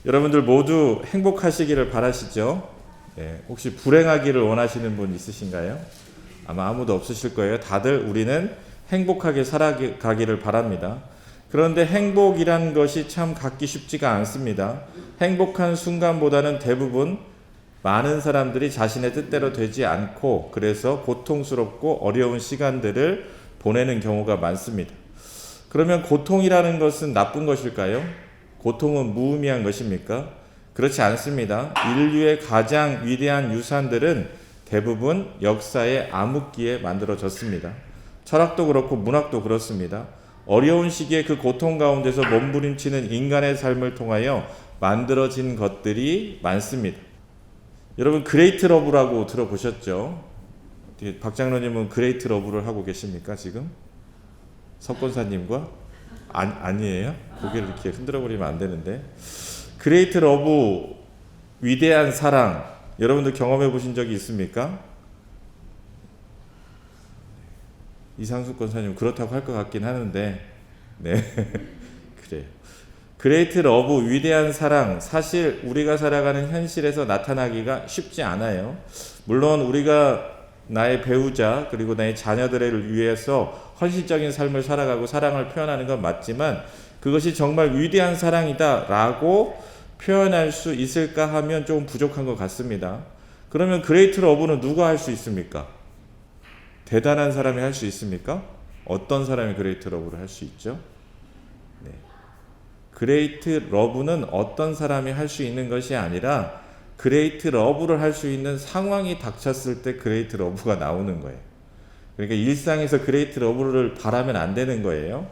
여러분들 모두 행복하시기를 바라시죠? 네, 혹시 불행하기를 원하시는 분 있으신가요? 아마 아무도 없으실 거예요. 다들 우리는 행복하게 살아가기를 바랍니다. 그런데 행복이란 것이 참 갖기 쉽지가 않습니다. 행복한 순간보다는 대부분 많은 사람들이 자신의 뜻대로 되지 않고 그래서 고통스럽고 어려운 시간들을 보내는 경우가 많습니다. 그러면 고통이라는 것은 나쁜 것일까요? 고통은 무의미한 것입니까? 그렇지 않습니다. 인류의 가장 위대한 유산들은 대부분 역사의 암흑기에 만들어졌습니다. 철학도 그렇고 문학도 그렇습니다. 어려운 시기에 그 고통 가운데서 몸부림치는 인간의 삶을 통하여 만들어진 것들이 많습니다. 여러분 그레이트 러브라고 들어보셨죠? 박 장로님은 그레이트 러브를 하고 계십니까 지금? 석권사님과? 아니에요? 고개를 이렇게 흔들어버리면 안 되는데. 그레이트 러브, 위대한 사랑, 여러분들 경험해 보신 적이 있습니까? 이상숙 권사님 그렇다고 할 것 같긴 하는데, 네. 그래요. 그레이트 러브, 위대한 사랑, 사실 우리가 살아가는 현실에서 나타나기가 쉽지 않아요. 물론 우리가 나의 배우자 그리고 나의 자녀들을 위해서 헌신적인 삶을 살아가고 사랑을 표현하는 건 맞지만 그것이 정말 위대한 사랑이다 라고 표현할 수 있을까 하면 좀 부족한 것 같습니다. 그러면 그레이트 러브는 누가 할 수 있습니까? 대단한 사람이 할 수 있습니까? 어떤 사람이 그레이트 러브를 할 수 있죠? 네. 그레이트 러브는 어떤 사람이 할 수 있는 것이 아니라 그레이트 러브를 할 수 있는 상황이 닥쳤을 때 그레이트 러브가 나오는 거예요. 그러니까 일상에서 그레이트 러브를 바라면 안 되는 거예요.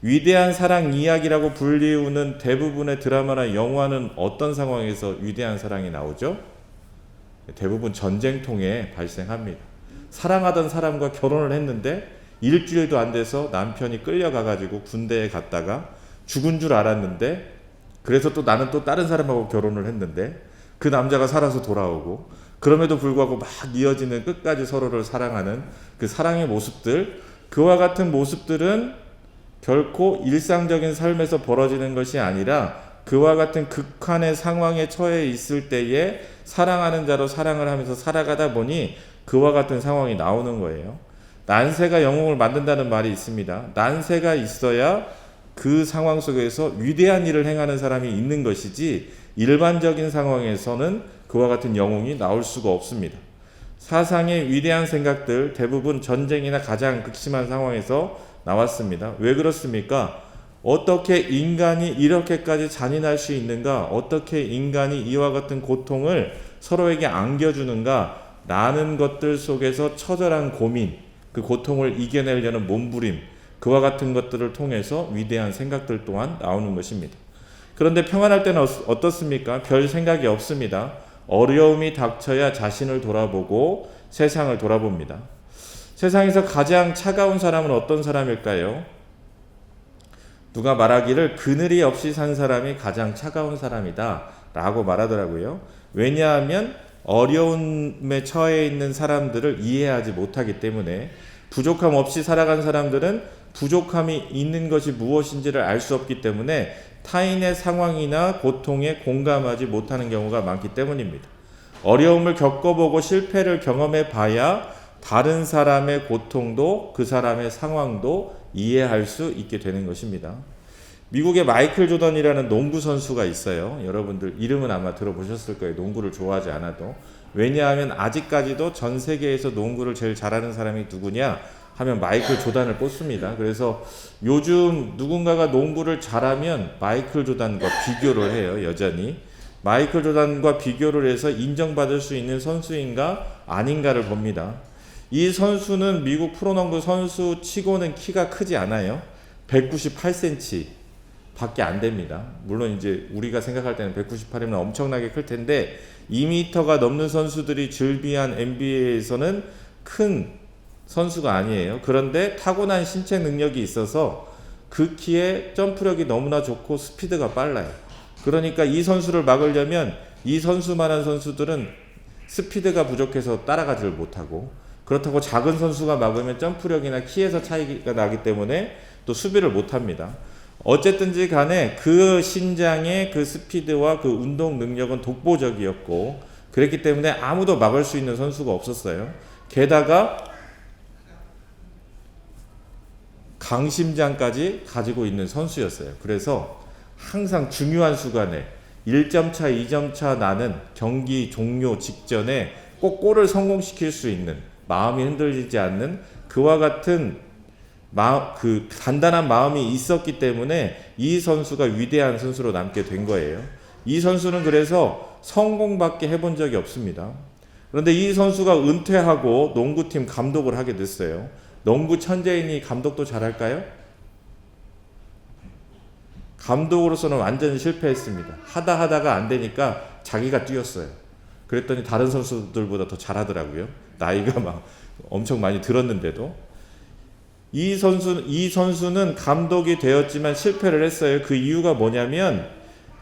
위대한 사랑 이야기라고 불리우는 대부분의 드라마나 영화는 어떤 상황에서 위대한 사랑이 나오죠? 대부분 전쟁통에 발생합니다. 사랑하던 사람과 결혼을 했는데 일주일도 안 돼서 남편이 끌려가가지고 군대에 갔다가 죽은 줄 알았는데 그래서 또 나는 또 다른 사람하고 결혼을 했는데 그 남자가 살아서 돌아오고 그럼에도 불구하고 막 이어지는 끝까지 서로를 사랑하는 그 사랑의 모습들, 그와 같은 모습들은 결코 일상적인 삶에서 벌어지는 것이 아니라 그와 같은 극한의 상황에 처해 있을 때에 사랑하는 자로 사랑을 하면서 살아가다 보니 그와 같은 상황이 나오는 거예요. 난세가 영웅을 만든다는 말이 있습니다. 난세가 있어야 그 상황 속에서 위대한 일을 행하는 사람이 있는 것이지 일반적인 상황에서는 그와 같은 영웅이 나올 수가 없습니다. 사상의 위대한 생각들 대부분 전쟁이나 가장 극심한 상황에서 나왔습니다. 왜 그렇습니까? 어떻게 인간이 이렇게까지 잔인할 수 있는가? 어떻게 인간이 이와 같은 고통을 서로에게 안겨주는가? 라는 것들 속에서 처절한 고민, 그 고통을 이겨내려는 몸부림, 그와 같은 것들을 통해서 위대한 생각들 또한 나오는 것입니다. 그런데 평안할 때는 어떻습니까? 별 생각이 없습니다. 어려움이 닥쳐야 자신을 돌아보고 세상을 돌아봅니다. 세상에서 가장 차가운 사람은 어떤 사람일까요? 누가 말하기를 그늘이 없이 산 사람이 가장 차가운 사람이다 라고 말하더라고요. 왜냐하면 어려움에 처해 있는 사람들을 이해하지 못하기 때문에 부족함 없이 살아간 사람들은 부족함이 있는 것이 무엇인지를 알 수 없기 때문에 타인의 상황이나 고통에 공감하지 못하는 경우가 많기 때문입니다. 어려움을 겪어보고 실패를 경험해 봐야 다른 사람의 고통도 그 사람의 상황도 이해할 수 있게 되는 것입니다. 미국의 마이클 조던이라는 농구 선수가 있어요. 여러분들 이름은 아마 들어보셨을 거예요. 농구를 좋아하지 않아도. 왜냐하면 아직까지도 전 세계에서 농구를 제일 잘하는 사람이 누구냐 하면 마이클 조던을 꼽습니다. 그래서 요즘 누군가가 농구를 잘하면 마이클 조던과 비교를 해요. 여전히. 마이클 조던과 비교를 해서 인정받을 수 있는 선수인가 아닌가를 봅니다. 이 선수는 미국 프로농구 선수 치고는 키가 크지 않아요. 198cm 밖에 안 됩니다. 물론 이제 우리가 생각할 때는 198이면 엄청나게 클 텐데 2m가 넘는 선수들이 즐비한 NBA에서는 큰 선수가 아니에요. 그런데 타고난 신체 능력이 있어서 그 키에 점프력이 너무나 좋고 스피드가 빨라요. 그러니까 이 선수를 막으려면 이 선수만한 선수들은 스피드가 부족해서 따라가지를 못하고 그렇다고 작은 선수가 막으면 점프력이나 키에서 차이가 나기 때문에 또 수비를 못합니다. 어쨌든지 간에 그 신장의 그 스피드와 그 운동 능력은 독보적이었고 그랬기 때문에 아무도 막을 수 있는 선수가 없었어요. 게다가 강심장까지 가지고 있는 선수였어요. 그래서 항상 중요한 순간에 1점 차, 2점 차 나는 경기 종료 직전에 꼭 골을 성공시킬 수 있는 마음이 흔들리지 않는 그와 같은 그 단단한 마음이 있었기 때문에 이 선수가 위대한 선수로 남게 된 거예요. 이 선수는 그래서 성공밖에 해본 적이 없습니다. 그런데 이 선수가 은퇴하고 농구팀 감독을 하게 됐어요. 농구 천재인이 감독도 잘할까요? 감독으로서는 완전히 실패했습니다. 하다가 안 되니까 자기가 뛰었어요. 그랬더니 다른 선수들보다 더 잘하더라고요. 나이가 막 엄청 많이 들었는데도. 이 선수는 감독이 되었지만 실패를 했어요. 그 이유가 뭐냐면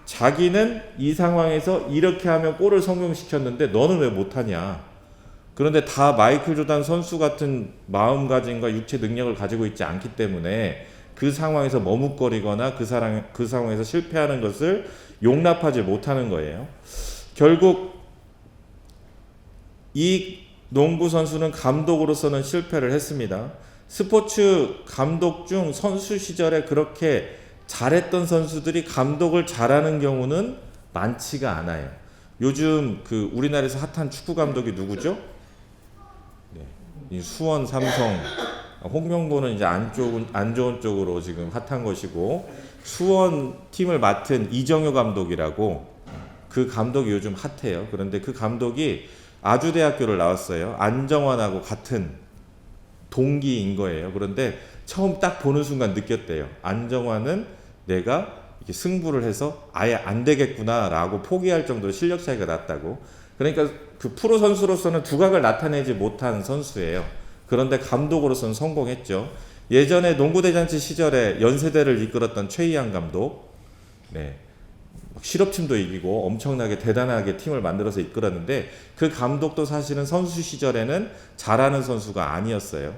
자기는 이 상황에서 이렇게 하면 골을 성공시켰는데 너는 왜 못하냐. 그런데 다 마이클 조단 선수 같은 마음가짐과 육체 능력을 가지고 있지 않기 때문에 그 상황에서 머뭇거리거나 그 상황에서 실패하는 것을 용납하지 못하는 거예요. 결국 이 농구 선수는 감독으로서는 실패를 했습니다. 스포츠 감독 중 선수 시절에 그렇게 잘했던 선수들이 감독을 잘하는 경우는 많지가 않아요. 요즘 그 우리나라에서 핫한 축구 감독이 누구죠? 네. 이 수원 삼성 홍명보는 이제 안 좋은 쪽으로 지금 핫한 것이고 수원 팀을 맡은 이정효 감독이라고 그 감독이 요즘 핫해요. 그런데 그 감독이 아주대학교를 나왔어요. 안정환하고 같은 동기인 거예요. 그런데 처음 딱 보는 순간 느꼈대요. 안정환은 내가 이렇게 승부를 해서 아예 안 되겠구나라고 포기할 정도로 실력 차이가 났다고. 그러니까 그 프로 선수로서는 두각을 나타내지 못한 선수예요. 그런데 감독으로서는 성공했죠. 예전에 농구대잔치 시절에 연세대를 이끌었던 최희양 감독, 네, 실업팀도 이기고 엄청나게 대단하게 팀을 만들어서 이끌었는데 그 감독도 사실은 선수 시절에는 잘하는 선수가 아니었어요.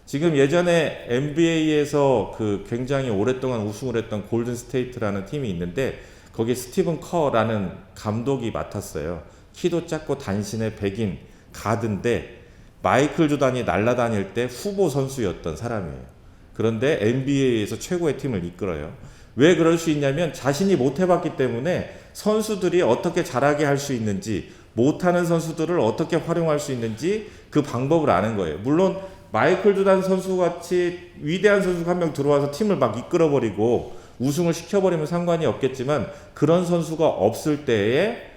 지금 예전에 NBA에서 그 굉장히 오랫동안 우승을 했던 골든 스테이트라는 팀이 있는데 거기에 스티븐 커라는 감독이 맡았어요. 키도 작고 단신의 백인 가드인데 마이클 조단이 날아다닐 때 후보 선수였던 사람이에요. 그런데 NBA에서 최고의 팀을 이끌어요. 왜 그럴 수 있냐면 자신이 못 해봤기 때문에 선수들이 어떻게 잘하게 할 수 있는지, 못하는 선수들을 어떻게 활용할 수 있는지 그 방법을 아는 거예요. 물론 마이클 조단 선수같이 위대한 선수가 한 명 들어와서 팀을 막 이끌어버리고 우승을 시켜버리면 상관이 없겠지만 그런 선수가 없을 때에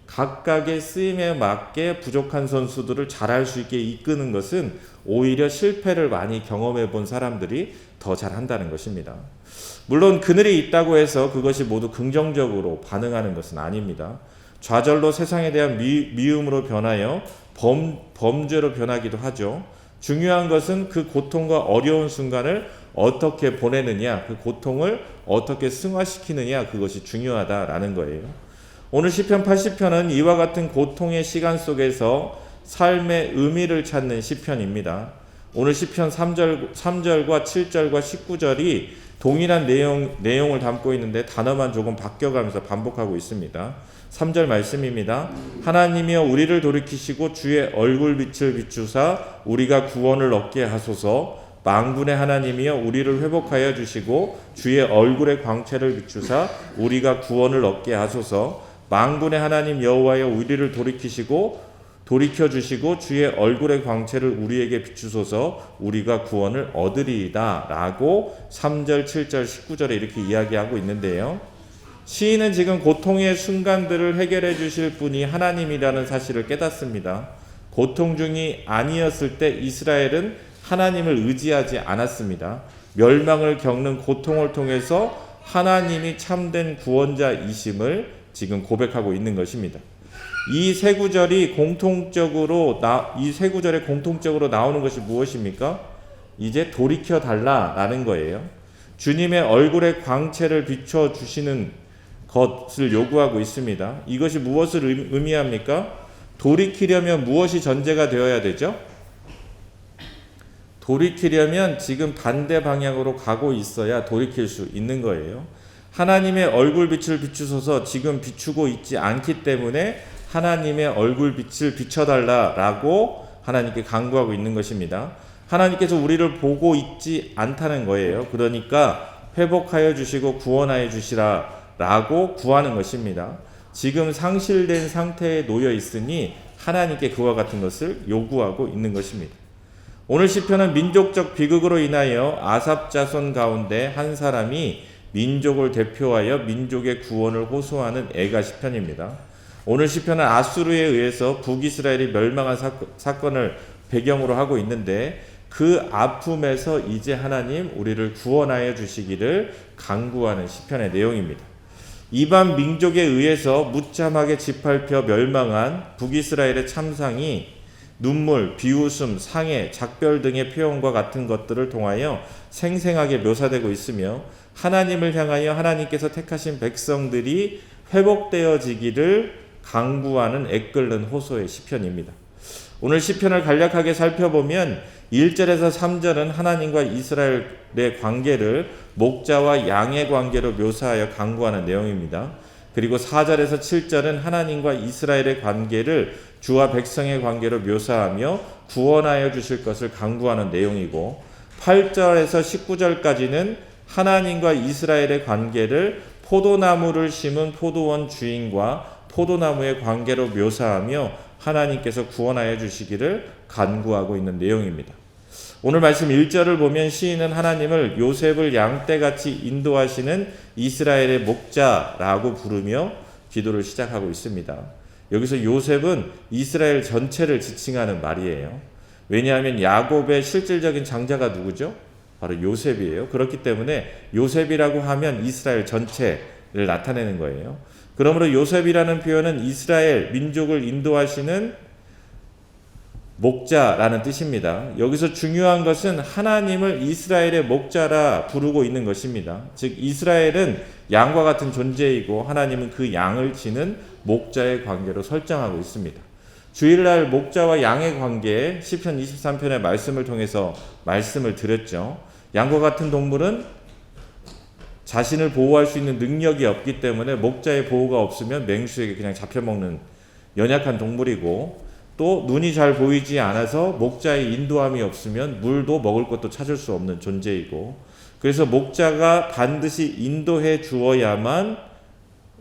각각의 쓰임에 맞게 부족한 선수들을 잘할 수 있게 이끄는 것은 오히려 실패를 많이 경험해 본 사람들이 더 잘한다는 것입니다. 물론 그늘이 있다고 해서 그것이 모두 긍정적으로 반응하는 것은 아닙니다. 좌절로 세상에 대한 미움으로 변하여 범죄로 변하기도 하죠. 중요한 것은 그 고통과 어려운 순간을 어떻게 보내느냐, 그 고통을 어떻게 승화시키느냐, 그것이 중요하다라는 거예요. 오늘 시편 80편은 이와 같은 고통의 시간 속에서 삶의 의미를 찾는 시편입니다. 오늘 시편 3절과 7절과 19절이 동일한 내용을 담고 있는데 단어만 조금 바뀌어가면서 반복하고 있습니다. 3절 말씀입니다. 하나님이여 우리를 돌이키시고 주의 얼굴빛을 비추사 우리가 구원을 얻게 하소서. 만군의 하나님이여 우리를 회복하여 주시고 주의 얼굴의 광채를 비추사 우리가 구원을 얻게 하소서. 만군의 하나님 여호와여 우리를 돌이켜주시고 주의 얼굴의 광채를 우리에게 비추소서. 우리가 구원을 얻으리이다 라고 3절, 7절, 19절에 이렇게 이야기하고 있는데요. 시인은 지금 고통의 순간들을 해결해 주실 분이 하나님이라는 사실을 깨닫습니다. 고통 중이 아니었을 때 이스라엘은 하나님을 의지하지 않았습니다. 멸망을 겪는 고통을 통해서 하나님이 참된 구원자이심을 지금 고백하고 있는 것입니다. 이 세 구절에 공통적으로 나오는 것이 무엇입니까? 이제 돌이켜 달라라는 거예요. 주님의 얼굴의 광채를 비춰 주시는 것을 요구하고 있습니다. 이것이 무엇을 의미합니까? 돌이키려면 무엇이 전제가 되어야 되죠? 돌이키려면 지금 반대 방향으로 가고 있어야 돌이킬 수 있는 거예요. 하나님의 얼굴빛을 비추소서 지금 비추고 있지 않기 때문에 하나님의 얼굴빛을 비춰달라라고 하나님께 간구하고 있는 것입니다. 하나님께서 우리를 보고 있지 않다는 거예요. 그러니까 회복하여 주시고 구원하여 주시라라고 구하는 것입니다. 지금 상실된 상태에 놓여 있으니 하나님께 그와 같은 것을 요구하고 있는 것입니다. 오늘 시편은 민족적 비극으로 인하여 아삽 자손 가운데 한 사람이 민족을 대표하여 민족의 구원을 호소하는 애가 시편입니다. 오늘 시편은 아수르에 의해서 북이스라엘이 멸망한 사건을 배경으로 하고 있는데 그 아픔에서 이제 하나님 우리를 구원하여 주시기를 간구하는 시편의 내용입니다. 이방 민족에 의해서 무참하게 짓밟혀 멸망한 북이스라엘의 참상이 눈물, 비웃음, 상해, 작별 등의 표현과 같은 것들을 통하여 생생하게 묘사되고 있으며 하나님을 향하여 하나님께서 택하신 백성들이 회복되어지기를 간구하는 애끓는 호소의 시편입니다. 오늘 시편을 간략하게 살펴보면 1절에서 3절은 하나님과 이스라엘의 관계를 목자와 양의 관계로 묘사하여 간구하는 내용입니다. 그리고 4절에서 7절은 하나님과 이스라엘의 관계를 주와 백성의 관계로 묘사하며 구원하여 주실 것을 간구하는 내용이고 8절에서 19절까지는 하나님과 이스라엘의 관계를 포도나무를 심은 포도원 주인과 포도나무의 관계로 묘사하며 하나님께서 구원하여 주시기를 간구하고 있는 내용입니다. 오늘 말씀 1절을 보면 시인은 하나님을 요셉을 양떼같이 인도하시는 이스라엘의 목자라고 부르며 기도를 시작하고 있습니다. 여기서 요셉은 이스라엘 전체를 지칭하는 말이에요. 왜냐하면 야곱의 실질적인 장자가 누구죠? 바로 요셉이에요. 그렇기 때문에 요셉이라고 하면 이스라엘 전체를 나타내는 거예요. 그러므로 요셉이라는 표현은 이스라엘 민족을 인도하시는 목자라는 뜻입니다. 여기서 중요한 것은 하나님을 이스라엘의 목자라 부르고 있는 것입니다. 즉 이스라엘은 양과 같은 존재이고 하나님은 그 양을 지는 목자의 관계로 설정하고 있습니다. 주일날 목자와 양의 관계에 시편 23편의 말씀을 통해서 말씀을 드렸죠. 양과 같은 동물은 자신을 보호할 수 있는 능력이 없기 때문에 목자의 보호가 없으면 맹수에게 그냥 잡혀먹는 연약한 동물이고 또 눈이 잘 보이지 않아서 목자의 인도함이 없으면 물도 먹을 것도 찾을 수 없는 존재이고 그래서 목자가 반드시 인도해 주어야만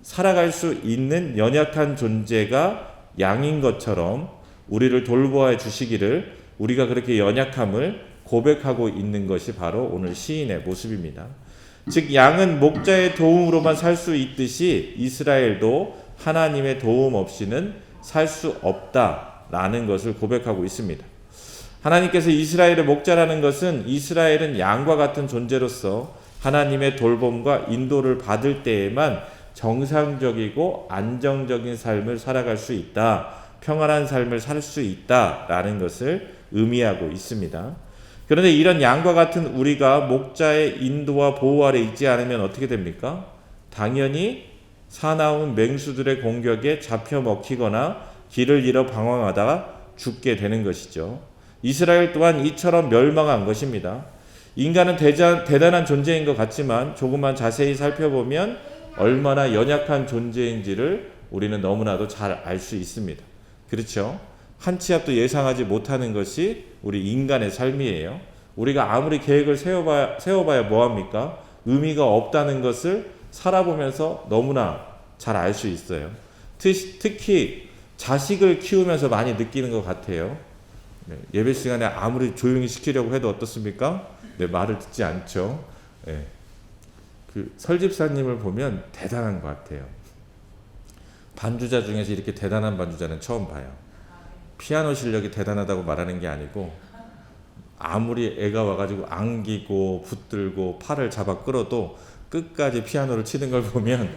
살아갈 수 있는 연약한 존재가 양인 것처럼 우리를 돌보아 주시기를 우리가 그렇게 연약함을 고백하고 있는 것이 바로 오늘 시인의 모습입니다. 즉 양은 목자의 도움으로만 살 수 있듯이 이스라엘도 하나님의 도움 없이는 살 수 없다라는 것을 고백하고 있습니다. 하나님께서 이스라엘의 목자라는 것은 이스라엘은 양과 같은 존재로서 하나님의 돌봄과 인도를 받을 때에만 정상적이고 안정적인 삶을 살아갈 수 있다, 평안한 삶을 살 수 있다라는 것을 의미하고 있습니다. 그런데 이런 양과 같은 우리가 목자의 인도와 보호 아래 있지 않으면 어떻게 됩니까? 당연히 사나운 맹수들의 공격에 잡혀 먹히거나 길을 잃어 방황하다가 죽게 되는 것이죠. 이스라엘 또한 이처럼 멸망한 것입니다. 인간은 대단한 존재인 것 같지만 조금만 자세히 살펴보면 얼마나 연약한 존재인지를 우리는 너무나도 잘 알 수 있습니다. 그렇죠? 한 치 앞도 예상하지 못하는 것이 우리 인간의 삶이에요. 우리가 아무리 계획을 세워봐야 뭐합니까? 의미가 없다는 것을 살아보면서 너무나 잘 알 수 있어요. 특히 자식을 키우면서 많이 느끼는 것 같아요. 네, 예배 시간에 아무리 조용히 시키려고 해도 어떻습니까? 네, 말을 듣지 않죠. 네. 그 설집사님을 보면 대단한 것 같아요. 반주자 중에서 이렇게 대단한 반주자는 처음 봐요. 피아노 실력이 대단하다고 말하는 게 아니고 아무리 애가 와가지고 안기고 붙들고 팔을 잡아 끌어도 끝까지 피아노를 치는 걸 보면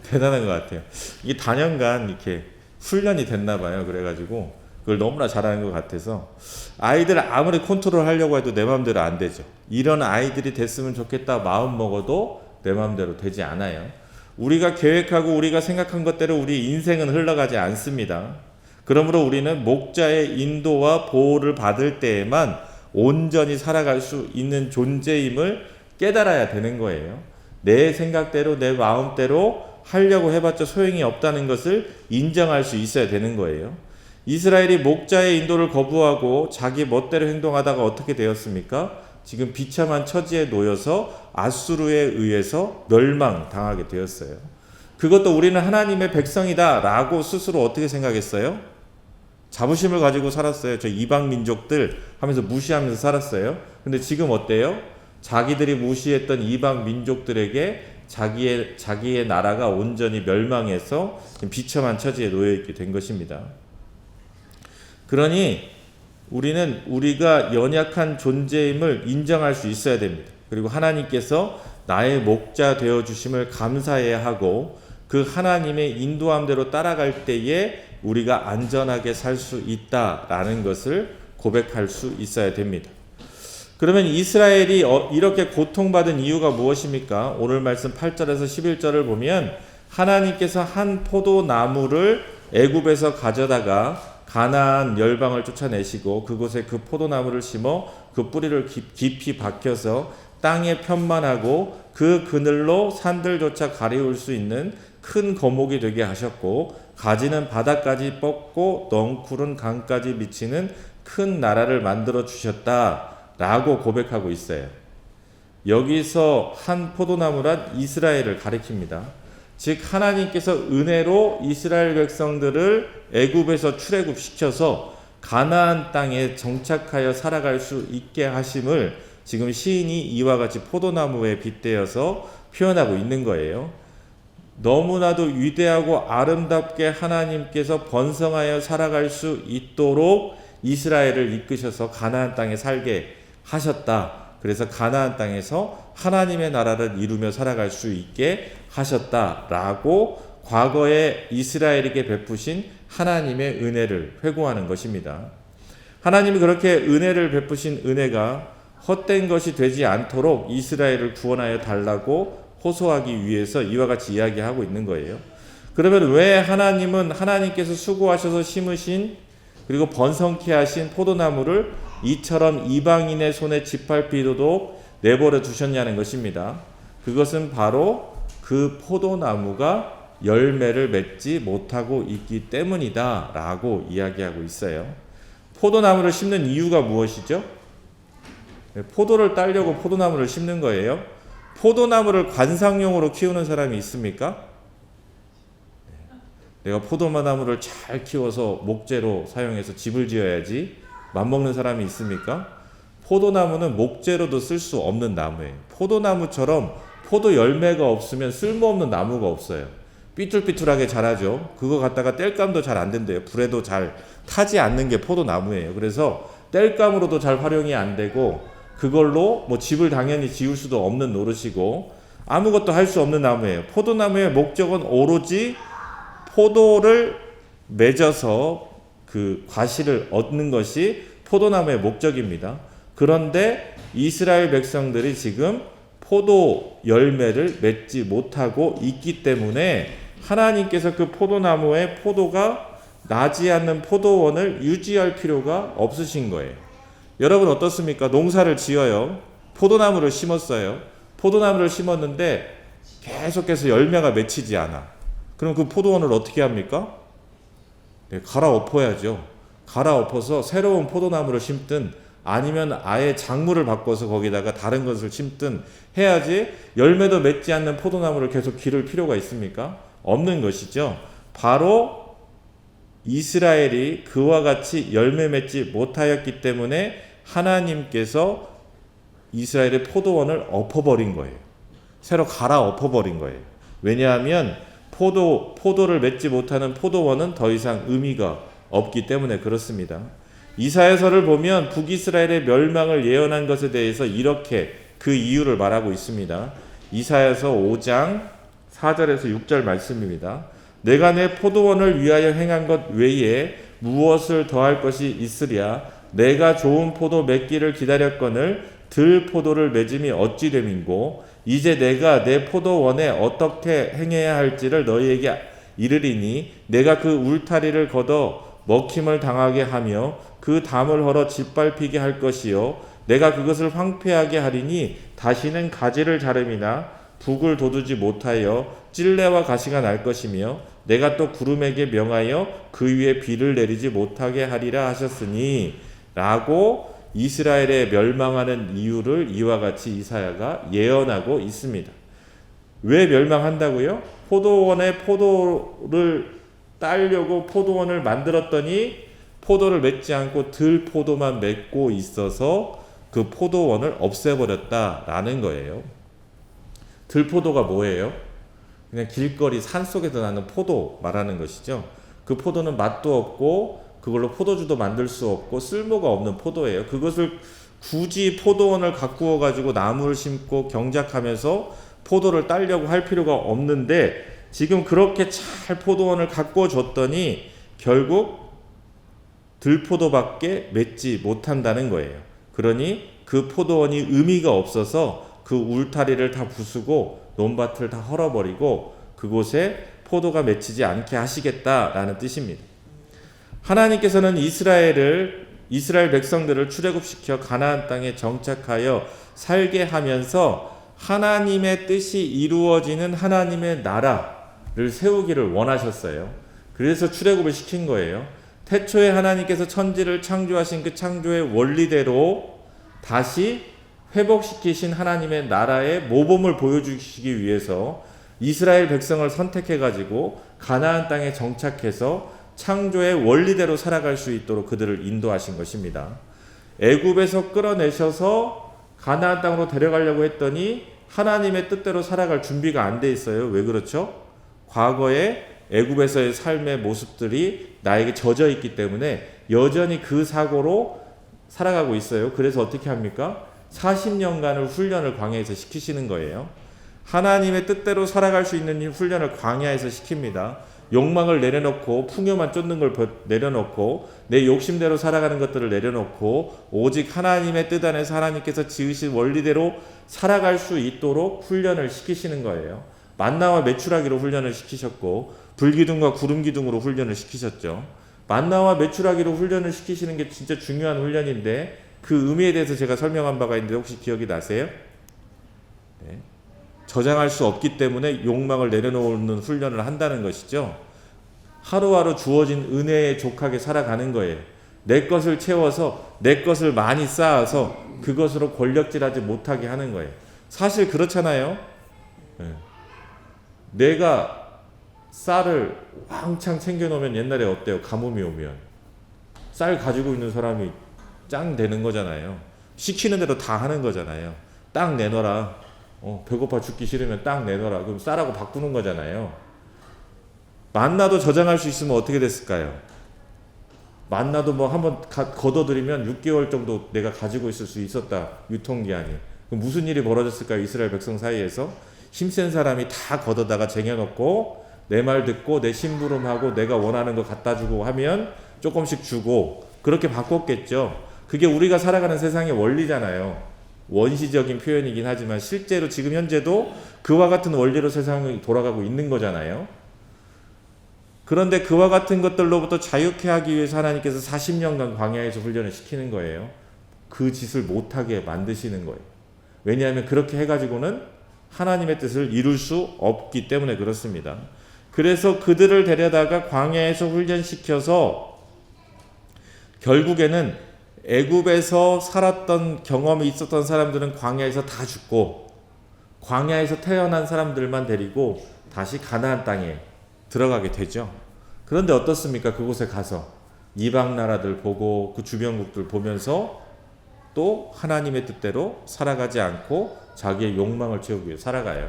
대단한 것 같아요. 이게 단연간 이렇게 훈련이 됐나 봐요. 그래가지고 그걸 너무나 잘하는 것 같아서 아이들 아무리 컨트롤 하려고 해도 내 마음대로 안 되죠. 이런 아이들이 됐으면 좋겠다 마음 먹어도 내 마음대로 되지 않아요. 우리가 계획하고 우리가 생각한 것대로 우리 인생은 흘러가지 않습니다. 그러므로 우리는 목자의 인도와 보호를 받을 때에만 온전히 살아갈 수 있는 존재임을 깨달아야 되는 거예요. 내 생각대로 내 마음대로 하려고 해봤자 소용이 없다는 것을 인정할 수 있어야 되는 거예요. 이스라엘이 목자의 인도를 거부하고 자기 멋대로 행동하다가 어떻게 되었습니까? 지금 비참한 처지에 놓여서 아수르에 의해서 멸망당하게 되었어요. 그것도 우리는 하나님의 백성이다 라고 스스로 어떻게 생각했어요? 자부심을 가지고 살았어요. 저 이방 민족들 하면서 무시하면서 살았어요. 근데 지금 어때요? 자기들이 무시했던 이방 민족들에게 자기의 나라가 온전히 멸망해서 비참한 처지에 놓여 있게 된 것입니다. 그러니 우리는 우리가 연약한 존재임을 인정할 수 있어야 됩니다. 그리고 하나님께서 나의 목자 되어 주심을 감사해야 하고 그 하나님의 인도함대로 따라갈 때에 우리가 안전하게 살 수 있다라는 것을 고백할 수 있어야 됩니다. 그러면 이스라엘이 이렇게 고통받은 이유가 무엇입니까? 오늘 말씀 8절에서 11절을 보면 하나님께서 한 포도나무를 애굽에서 가져다가 가나안 열방을 쫓아내시고 그곳에 그 포도나무를 심어 그 뿌리를 깊이 박혀서 땅에 편만하고 그 그늘로 산들조차 가리울 수 있는 큰 거목이 되게 하셨고 가지는 바다까지 뻗고 넝쿨은 강까지 미치는 큰 나라를 만들어 주셨다라고 고백하고 있어요. 여기서 한 포도나무란 이스라엘을 가리킵니다. 즉 하나님께서 은혜로 이스라엘 백성들을 애굽에서 출애굽시켜서 가나안 땅에 정착하여 살아갈 수 있게 하심을 지금 시인이 이와 같이 포도나무에 빗대어서 표현하고 있는 거예요. 너무나도 위대하고 아름답게 하나님께서 번성하여 살아갈 수 있도록 이스라엘을 이끄셔서 가나안 땅에 살게 하셨다. 그래서 가나안 땅에서 하나님의 나라를 이루며 살아갈 수 있게 하셨다라고 과거에 이스라엘에게 베푸신 하나님의 은혜를 회고하는 것입니다. 하나님이 그렇게 은혜를 베푸신 은혜가 헛된 것이 되지 않도록 이스라엘을 구원하여 달라고 호소하기 위해서 이와 같이 이야기하고 있는 거예요. 그러면 왜 하나님은 하나님께서 수고하셔서 심으신 그리고 번성케 하신 포도나무를 이처럼 이방인의 손에 짓밟히도록 내버려 두셨냐는 것입니다. 그것은 바로 그 포도나무가 열매를 맺지 못하고 있기 때문이다 라고 이야기하고 있어요. 포도나무를 심는 이유가 무엇이죠? 포도를 따려고 포도나무를 심는 거예요. 포도나무를 관상용으로 키우는 사람이 있습니까? 내가 포도나무를 잘 키워서 목재로 사용해서 집을 지어야지 맘먹는 사람이 있습니까? 포도나무는 목재로도 쓸 수 없는 나무예요. 포도나무처럼 포도 열매가 없으면 쓸모없는 나무가 없어요. 삐뚤삐뚤하게 자라죠. 그거 갖다가 땔감도 잘 안 된대요. 불에도 잘 타지 않는 게 포도나무예요. 그래서 땔감으로도 잘 활용이 안 되고 그걸로 뭐 집을 당연히 지을 수도 없는 노릇이고 아무것도 할 수 없는 나무예요. 포도나무의 목적은 오로지 포도를 맺어서 그 과실을 얻는 것이 포도나무의 목적입니다. 그런데 이스라엘 백성들이 지금 포도 열매를 맺지 못하고 있기 때문에 하나님께서 그 포도나무의 포도가 나지 않는 포도원을 유지할 필요가 없으신 거예요. 여러분 어떻습니까? 농사를 지어요. 포도나무를 심었어요. 포도나무를 심었는데 계속해서 열매가 맺히지 않아. 그럼 그 포도원을 어떻게 합니까? 네, 갈아엎어야죠. 갈아엎어서 새로운 포도나무를 심든 아니면 아예 작물을 바꿔서 거기다가 다른 것을 심든 해야지 열매도 맺지 않는 포도나무를 계속 기를 필요가 있습니까? 없는 것이죠. 바로 이스라엘이 그와 같이 열매 맺지 못하였기 때문에 하나님께서 이스라엘의 포도원을 엎어버린 거예요. 새로 갈아엎어버린 거예요. 왜냐하면 포도를 맺지 못하는 포도원은 더 이상 의미가 없기 때문에 그렇습니다. 이사야서를 보면 북이스라엘의 멸망을 예언한 것에 대해서 이렇게 그 이유를 말하고 있습니다. 이사야서 5장 4절에서 6절 말씀입니다. 내가 내 포도원을 위하여 행한 것 외에 무엇을 더할 것이 있으랴. 내가 좋은 포도 맺기를 기다렸거늘 들 포도를 맺음이 어찌 됨인고 이제 내가 내 포도원에 어떻게 행해야 할지를 너희에게 이르리니 내가 그 울타리를 걷어 먹힘을 당하게 하며 그 담을 헐어 짓밟히게 할 것이요 내가 그것을 황폐하게 하리니 다시는 가지를 자름이나 북을 돋우지 못하여 찔레와 가시가 날 것이며 내가 또 구름에게 명하여 그 위에 비를 내리지 못하게 하리라 하셨으니 라고 이스라엘의 멸망하는 이유를 이와 같이 이사야가 예언하고 있습니다. 왜 멸망한다고요? 포도원에 포도를 따려고 포도원을 만들었더니 포도를 맺지 않고 들포도만 맺고 있어서 그 포도원을 없애버렸다라는 거예요. 들포도가 뭐예요? 그냥 길거리 산속에서 나는 포도 말하는 것이죠. 그 포도는 맛도 없고 그걸로 포도주도 만들 수 없고 쓸모가 없는 포도예요. 그것을 굳이 포도원을 가꾸어 가지고 나무를 심고 경작하면서 포도를 따려고 할 필요가 없는데 지금 그렇게 잘 포도원을 가꾸어 줬더니 결국 들포도밖에 맺지 못한다는 거예요. 그러니 그 포도원이 의미가 없어서 그 울타리를 다 부수고 논밭을 다 헐어버리고 그곳에 포도가 맺히지 않게 하시겠다라는 뜻입니다. 하나님께서는 이스라엘 백성들을 출애굽시켜 가나안 땅에 정착하여 살게 하면서 하나님의 뜻이 이루어지는 하나님의 나라를 세우기를 원하셨어요. 그래서 출애굽을 시킨 거예요. 태초에 하나님께서 천지를 창조하신 그 창조의 원리대로 다시 회복시키신 하나님의 나라의 모범을 보여주시기 위해서 이스라엘 백성을 선택해가지고 가나안 땅에 정착해서 창조의 원리대로 살아갈 수 있도록 그들을 인도하신 것입니다. 애굽에서 끌어내셔서 가나안 땅으로 데려가려고 했더니 하나님의 뜻대로 살아갈 준비가 안 돼 있어요. 왜 그렇죠? 과거에 애굽에서의 삶의 모습들이 나에게 젖어 있기 때문에 여전히 그 사고로 살아가고 있어요. 그래서 어떻게 합니까? 40년간을 훈련을 광야에서 시키시는 거예요. 하나님의 뜻대로 살아갈 수 있는 훈련을 광야에서 시킵니다. 욕망을 내려놓고 풍요만 쫓는 걸 내려놓고 내 욕심대로 살아가는 것들을 내려놓고 오직 하나님의 뜻 안에서 하나님께서 지으신 원리대로 살아갈 수 있도록 훈련을 시키시는 거예요. 만나와 메추라기로 훈련을 시키셨고 불기둥과 구름기둥으로 훈련을 시키셨죠. 만나와 메추라기로 훈련을 시키시는 게 진짜 중요한 훈련인데 그 의미에 대해서 제가 설명한 바가 있는데 혹시 기억이 나세요? 네. 저장할 수 없기 때문에 욕망을 내려놓는 훈련을 한다는 것이죠. 하루하루 주어진 은혜에 족하게 살아가는 거예요. 내 것을 채워서 내 것을 많이 쌓아서 그것으로 권력질하지 못하게 하는 거예요. 사실 그렇잖아요. 네. 내가 쌀을 왕창 챙겨놓으면 옛날에 어때요? 가뭄이 오면 쌀 가지고 있는 사람이 짱 되는 거잖아요. 시키는 대로 다 하는 거잖아요. 딱 내놔라. 배고파 죽기 싫으면 딱 내놔라. 그럼 쌀하고 바꾸는 거잖아요. 만나도 저장할 수 있으면 어떻게 됐을까요? 만나도 뭐 한번 걷어들이면 6개월 정도 내가 가지고 있을 수 있었다. 유통기한이. 그럼 무슨 일이 벌어졌을까요? 이스라엘 백성 사이에서 힘센 사람이 다 걷어다가 쟁여놓고 내 말 듣고 내 심부름하고 내가 원하는 거 갖다 주고 하면 조금씩 주고 그렇게 바꿨겠죠. 그게 우리가 살아가는 세상의 원리잖아요. 원시적인 표현이긴 하지만 실제로 지금 현재도 그와 같은 원리로 세상이 돌아가고 있는 거잖아요. 그런데 그와 같은 것들로부터 자유케 하기 위해서 하나님께서 40년간 광야에서 훈련을 시키는 거예요. 그 짓을 못하게 만드시는 거예요. 왜냐하면 그렇게 해가지고는 하나님의 뜻을 이룰 수 없기 때문에 그렇습니다. 그래서 그들을 데려다가 광야에서 훈련시켜서 결국에는 애굽에서 살았던 경험이 있었던 사람들은 광야에서 다 죽고 광야에서 태어난 사람들만 데리고 다시 가나안 땅에 들어가게 되죠. 그런데 어떻습니까? 그곳에 가서 이방 나라들 보고 그 주변국들 보면서 또 하나님의 뜻대로 살아가지 않고 자기의 욕망을 채우기 위해 살아가요.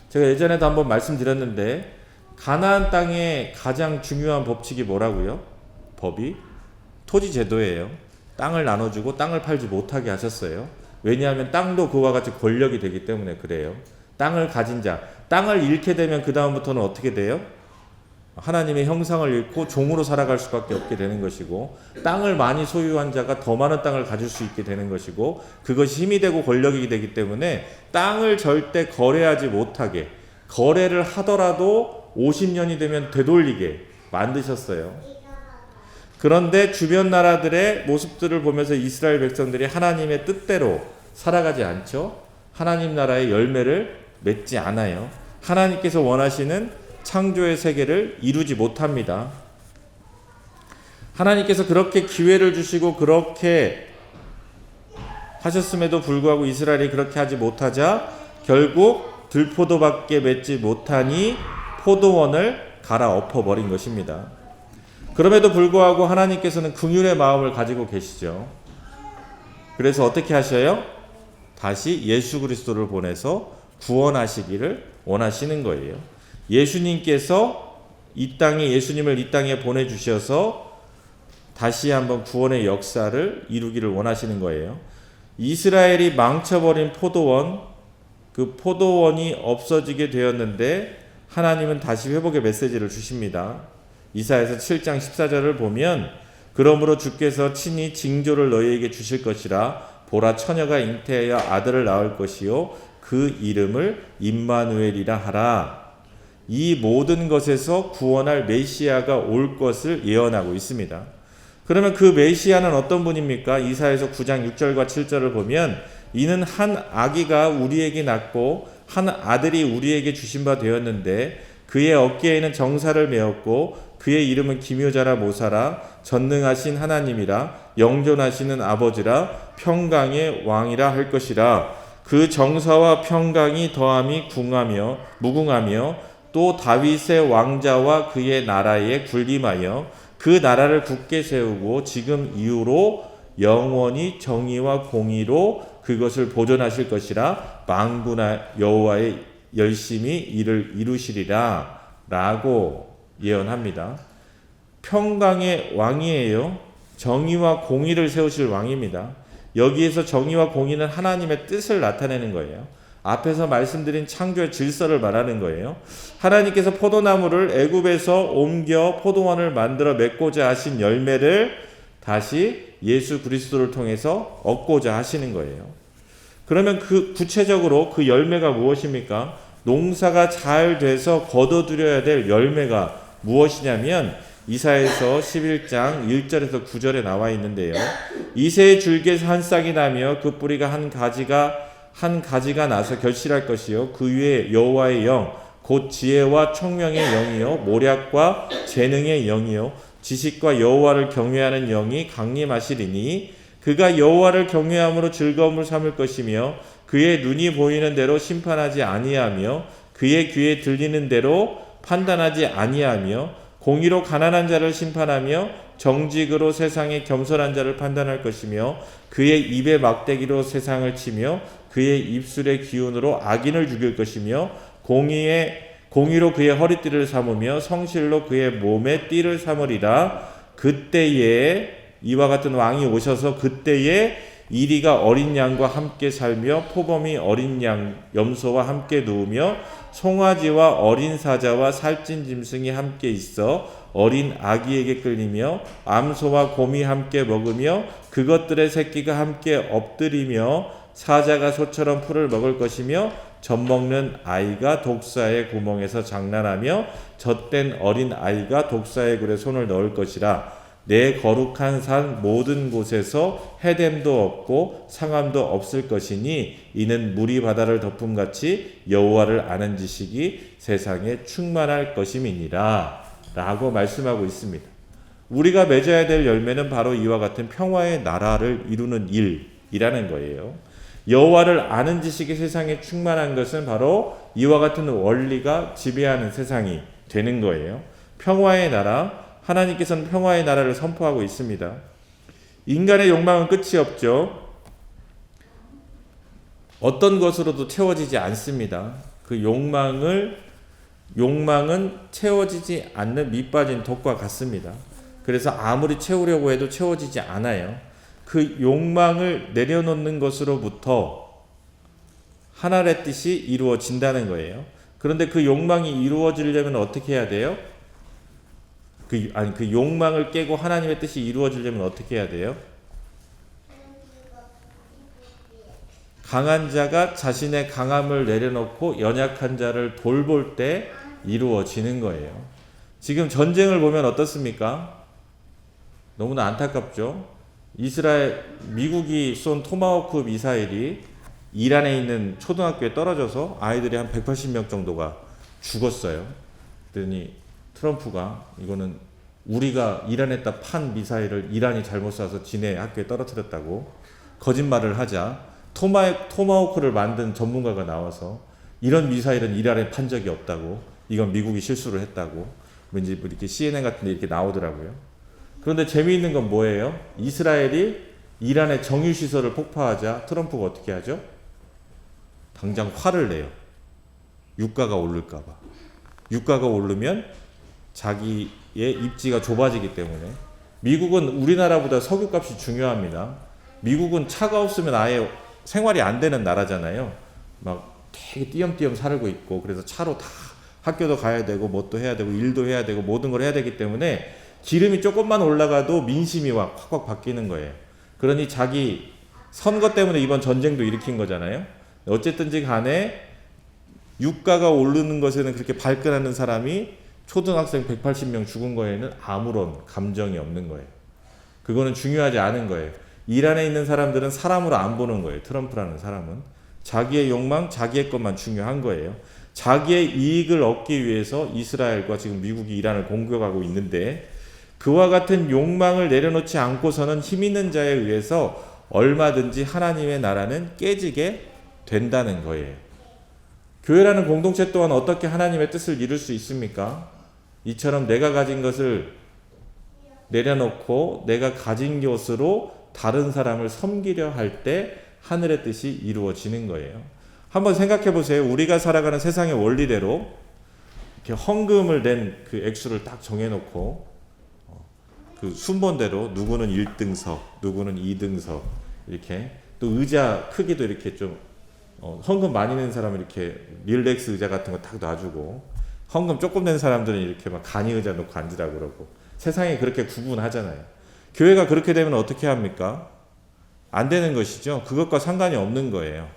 제가 예전에도 한번 말씀드렸는데 가나안 땅의 가장 중요한 법칙이 뭐라고요? 법이 토지 제도예요. 땅을 나눠주고 땅을 팔지 못하게 하셨어요. 왜냐하면 땅도 그와 같이 권력이 되기 때문에 그래요. 땅을 가진 자, 땅을 잃게 되면 그 다음부터는 어떻게 돼요? 하나님의 형상을 잃고 종으로 살아갈 수밖에 없게 되는 것이고 땅을 많이 소유한 자가 더 많은 땅을 가질 수 있게 되는 것이고 그것이 힘이 되고 권력이 되기 때문에 땅을 절대 거래하지 못하게 거래를 하더라도 50년이 되면 되돌리게 만드셨어요. 그런데 주변 나라들의 모습들을 보면서 이스라엘 백성들이 하나님의 뜻대로 살아가지 않죠. 하나님 나라의 열매를 맺지 않아요. 하나님께서 원하시는 창조의 세계를 이루지 못합니다. 하나님께서 그렇게 기회를 주시고 그렇게 하셨음에도 불구하고 이스라엘이 그렇게 하지 못하자 결국 들포도밖에 맺지 못하니 포도원을 갈아엎어 버린 것입니다. 그럼에도 불구하고 하나님께서는 긍휼의 마음을 가지고 계시죠. 그래서 어떻게 하셔요? 다시 예수 그리스도를 보내서 구원하시기를 원하시는 거예요. 예수님께서 예수님을 이 땅에 보내주셔서 다시 한번 구원의 역사를 이루기를 원하시는 거예요. 이스라엘이 망쳐버린 포도원, 그 포도원이 없어지게 되었는데 하나님은 다시 회복의 메시지를 주십니다. 이사야서 7장 14절을 보면 그러므로 주께서 친히 징조를 너희에게 주실 것이라 보라 처녀가 잉태하여 아들을 낳을 것이요 그 이름을 임마누엘이라 하라. 이 모든 것에서 구원할 메시아가 올 것을 예언하고 있습니다. 그러면 그 메시아는 어떤 분입니까? 이사야서 9장 6절과 7절을 보면 이는 한 아기가 우리에게 낳고 한 아들이 우리에게 주신 바 되었는데 그의 어깨에는 정사를 메었고 그의 이름은 기묘자라 모사라 전능하신 하나님이라 영존하시는 아버지라 평강의 왕이라 할 것이라. 그 정사와 평강이 더함이 무궁하며 또 다윗의 왕자와 그의 나라에 군림하여 그 나라를 굳게 세우고 지금 이후로 영원히 정의와 공의로 그것을 보존하실 것이라 만군의 여호와의 열심히 이를 이루시리라 라고 예언합니다. 평강의 왕이에요. 정의와 공의를 세우실 왕입니다. 여기에서 정의와 공의는 하나님의 뜻을 나타내는 거예요. 앞에서 말씀드린 창조의 질서를 말하는 거예요. 하나님께서 포도나무를 애굽에서 옮겨 포도원을 만들어 맺고자 하신 열매를 다시 예수 그리스도를 통해서 얻고자 하시는 거예요. 그러면 구체적으로 그 열매가 무엇입니까? 농사가 잘 돼서 거둬들여야 될 열매가 무엇이냐면 이사야서 11장 1절에서 9절에 나와 있는데요. 이새의 줄기에서 한 싹이 나며 그 뿌리가 한 가지가 나서 결실할 것이요 그 위에 여호와의 영 곧 지혜와 총명의 영이요 모략과 재능의 영이요 지식과 여호와를 경외하는 영이 강림하시리니 그가 여호와를 경외함으로 즐거움을 삼을 것이며 그의 눈이 보이는 대로 심판하지 아니하며 그의 귀에 들리는 대로 판단하지 아니하며 공의로 가난한 자를 심판하며 정직으로 세상의 겸손한 자를 판단할 것이며 그의 입의 막대기로 세상을 치며 그의 입술의 기운으로 악인을 죽일 것이며 공의로 그의 허리띠를 삼으며 성실로 그의 몸에 띠를 삼으리라. 그때에 이와 같은 왕이 오셔서 그때에 이리가 어린 양과 함께 살며 포범이 어린 양 염소와 함께 누우며 송아지와 어린 사자와 살찐 짐승이 함께 있어 어린 아기에게 끌리며 암소와 곰이 함께 먹으며 그것들의 새끼가 함께 엎드리며 사자가 소처럼 풀을 먹을 것이며 젖먹는 아이가 독사의 구멍에서 장난하며 젖된 어린 아이가 독사의 굴에 손을 넣을 것이라. 내 거룩한 산 모든 곳에서 해됨도 없고 상함도 없을 것이니 이는 물이 바다를 덮음같이 여호와를 아는 지식이 세상에 충만할 것임이니라 라고 말씀하고 있습니다. 우리가 맺어야 될 열매는 바로 이와 같은 평화의 나라를 이루는 일이라는 거예요. 여호와를 아는 지식이 세상에 충만한 것은 바로 이와 같은 원리가 지배하는 세상이 되는 거예요. 평화의 나라, 하나님께서는 평화의 나라를 선포하고 있습니다. 인간의 욕망은 끝이 없죠. 어떤 것으로도 채워지지 않습니다. 그 욕망은 채워지지 않는 밑빠진 독과 같습니다. 그래서 아무리 채우려고 해도 채워지지 않아요. 그 욕망을 내려놓는 것으로부터 하나님의 뜻이 이루어진다는 거예요. 그런데 그 욕망이 이루어지려면 어떻게 해야 돼요? 그 욕망을 깨고 하나님의 뜻이 이루어지려면 어떻게 해야 돼요? 강한 자가 자신의 강함을 내려놓고 연약한 자를 돌볼 때 이루어지는 거예요. 지금 전쟁을 보면 어떻습니까? 너무나 안타깝죠. 미국이 쏜 토마호크 미사일이 이란에 있는 초등학교에 떨어져서 아이들이 한 180명 정도가 죽었어요. 그랬더니 트럼프가 이거는 우리가 이란에다 판 미사일을 이란이 잘못 쏴서 지네 학교에 떨어뜨렸다고 거짓말을 하자 토마호크를 만든 전문가가 나와서 이런 미사일은 이란에 판 적이 없다고, 이건 미국이 실수를 했다고 왠지 이렇게 CNN 같은 데 이렇게 나오더라고요. 그런데 재미있는 건 뭐예요? 이스라엘이 이란의 정유시설을 폭파하자 트럼프가 어떻게 하죠? 당장 화를 내요. 유가가 오를까봐. 유가가 오르면 자기의 입지가 좁아지기 때문에. 미국은 우리나라보다 석유값이 중요합니다. 미국은 차가 없으면 아예 생활이 안 되는 나라잖아요. 막 되게 띄엄띄엄 살고 있고, 그래서 차로 다 학교도 가야 되고 뭣도 해야 되고 일도 해야 되고 모든 걸 해야 되기 때문에 기름이 조금만 올라가도 민심이 확확 바뀌는 거예요. 그러니 자기 선거 때문에 이번 전쟁도 일으킨 거잖아요. 어쨌든지 간에 유가가 오르는 것에는 그렇게 발끈하는 사람이 초등학생 180명 죽은 거에는 아무런 감정이 없는 거예요. 그거는 중요하지 않은 거예요. 이란에 있는 사람들은 사람으로 안 보는 거예요. 트럼프라는 사람은. 자기의 욕망, 자기의 것만 중요한 거예요. 자기의 이익을 얻기 위해서 이스라엘과 지금 미국이 이란을 공격하고 있는데, 그와 같은 욕망을 내려놓지 않고서는 힘 있는 자에 의해서 얼마든지 하나님의 나라는 깨지게 된다는 거예요. 교회라는 공동체 또한 어떻게 하나님의 뜻을 이룰 수 있습니까? 이처럼 내가 가진 것을 내려놓고 내가 가진 것으로 다른 사람을 섬기려 할 때 하늘의 뜻이 이루어지는 거예요. 한번 생각해 보세요. 우리가 살아가는 세상의 원리대로 이렇게 헌금을 낸 그 액수를 딱 정해놓고 그 순번대로 누구는 1등석, 누구는 2등석 이렇게, 또 의자 크기도 이렇게 좀 헌금 많이 낸 사람은 이렇게 릴렉스 의자 같은 거 딱 놔주고, 헌금 조금 낸 사람들은 이렇게 막 간이 의자 놓고 앉으라고 그러고, 세상이 그렇게 구분하잖아요. 교회가 그렇게 되면 어떻게 합니까? 안 되는 것이죠. 그것과 상관이 없는 거예요.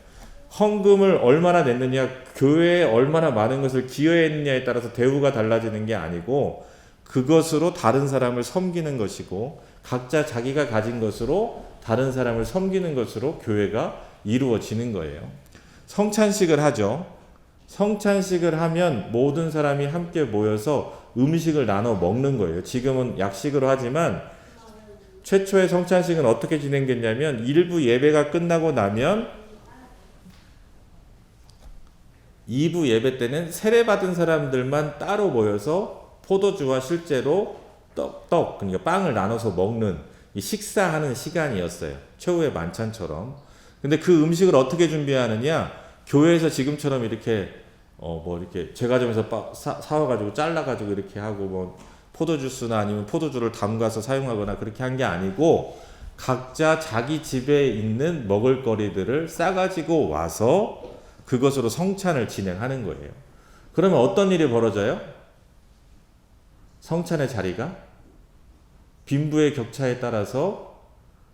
헌금을 얼마나 냈느냐, 교회에 얼마나 많은 것을 기여했느냐에 따라서 대우가 달라지는 게 아니고, 그것으로 다른 사람을 섬기는 것이고, 각자 자기가 가진 것으로 다른 사람을 섬기는 것으로 교회가 이루어지는 거예요. 성찬식을 하죠. 성찬식을 하면 모든 사람이 함께 모여서 음식을 나눠 먹는 거예요. 지금은 약식으로 하지만 최초의 성찬식은 어떻게 진행됐냐면, 일부 예배가 끝나고 나면 2부 예배 때는 세례받은 사람들만 따로 모여서 포도주와 실제로 그러니까 빵을 나눠서 먹는 이 식사하는 시간이었어요. 최후의 만찬처럼. 근데 그 음식을 어떻게 준비하느냐? 교회에서 지금처럼 이렇게 이렇게 제과점에서 사와가지고 잘라가지고 이렇게 하고, 뭐 포도주스나 아니면 포도주를 담가서 사용하거나 그렇게 한 게 아니고, 각자 자기 집에 있는 먹을거리들을 싸가지고 와서 그것으로 성찬을 진행하는 거예요. 그러면 어떤 일이 벌어져요? 성찬의 자리가 빈부의 격차에 따라서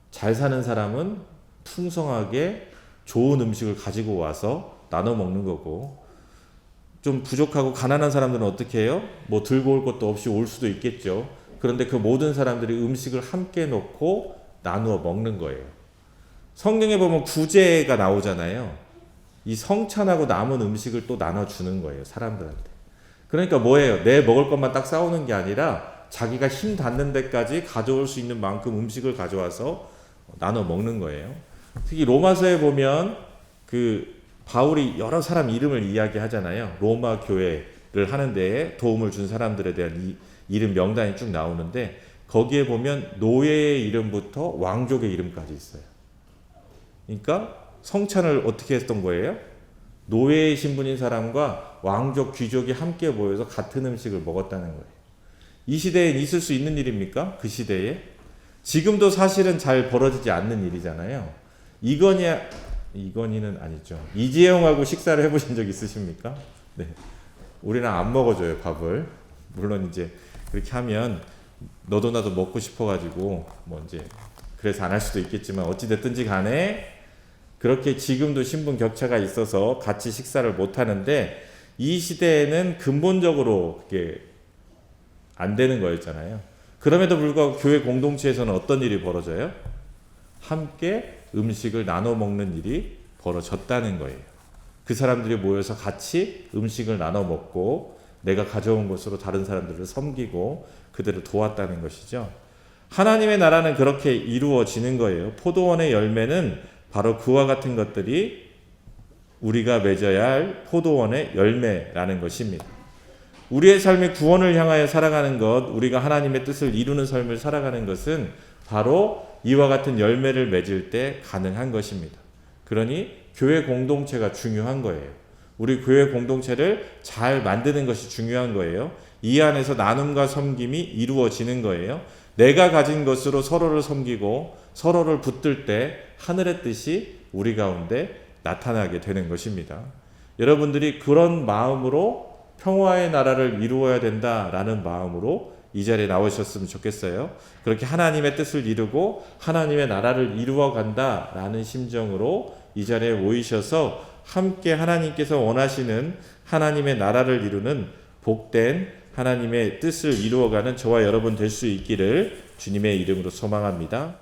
잘 사는 사람은 풍성하게 좋은 음식을 가지고 와서 나눠 먹는 거고, 좀 부족하고 가난한 사람들은 어떻게 해요? 뭐 들고 올 것도 없이 올 수도 있겠죠. 그런데 그 모든 사람들이 음식을 함께 놓고 나누어 먹는 거예요. 성경에 보면 구제가 나오잖아요. 이 성찬하고 남은 음식을 또 나눠주는 거예요, 사람들한테. 그러니까 뭐예요? 내 먹을 것만 딱 싸우는 게 아니라 자기가 힘 닿는 데까지 가져올 수 있는 만큼 음식을 가져와서 나눠 먹는 거예요. 특히 로마서에 보면 그 바울이 여러 사람 이름을 이야기하잖아요. 로마 교회를 하는 데에 도움을 준 사람들에 대한 이름 명단이 쭉 나오는데, 거기에 보면 노예의 이름부터 왕족의 이름까지 있어요. 그러니까 성찬을 어떻게 했던 거예요? 노예의 신분인 사람과 왕족, 귀족이 함께 모여서 같은 음식을 먹었다는 거예요. 이 시대엔 있을 수 있는 일입니까? 그 시대에? 지금도 사실은 잘 벌어지지 않는 일이잖아요. 이건희는 아니죠. 이재용하고 식사를 해보신 적 있으십니까? 네. 우리는 안 먹어줘요, 밥을. 물론 이제 그렇게 하면 너도 나도 먹고 싶어가지고 뭐 이제 그래서 안 할 수도 있겠지만, 어찌됐든지 간에 그렇게 지금도 신분 격차가 있어서 같이 식사를 못 하는데, 이 시대에는 근본적으로 그게 안 되는 거였잖아요. 그럼에도 불구하고 교회 공동체에서는 어떤 일이 벌어져요? 함께 음식을 나눠 먹는 일이 벌어졌다는 거예요. 그 사람들이 모여서 같이 음식을 나눠 먹고 내가 가져온 것으로 다른 사람들을 섬기고 그들을 도왔다는 것이죠. 하나님의 나라는 그렇게 이루어지는 거예요. 포도원의 열매는 바로 그와 같은 것들이 우리가 맺어야 할 포도원의 열매라는 것입니다. 우리의 삶이 구원을 향하여 살아가는 것, 우리가 하나님의 뜻을 이루는 삶을 살아가는 것은 바로 이와 같은 열매를 맺을 때 가능한 것입니다. 그러니 교회 공동체가 중요한 거예요. 우리 교회 공동체를 잘 만드는 것이 중요한 거예요. 이 안에서 나눔과 섬김이 이루어지는 거예요. 내가 가진 것으로 서로를 섬기고 서로를 붙들 때 하늘의 뜻이 우리 가운데 나타나게 되는 것입니다. 여러분들이 그런 마음으로 평화의 나라를 이루어야 된다라는 마음으로 이 자리에 나오셨으면 좋겠어요. 그렇게 하나님의 뜻을 이루고 하나님의 나라를 이루어 간다라는 심정으로 이 자리에 모이셔서 함께 하나님께서 원하시는 하나님의 나라를 이루는 복된 하나님의 뜻을 이루어가는 저와 여러분 될 수 있기를 주님의 이름으로 소망합니다.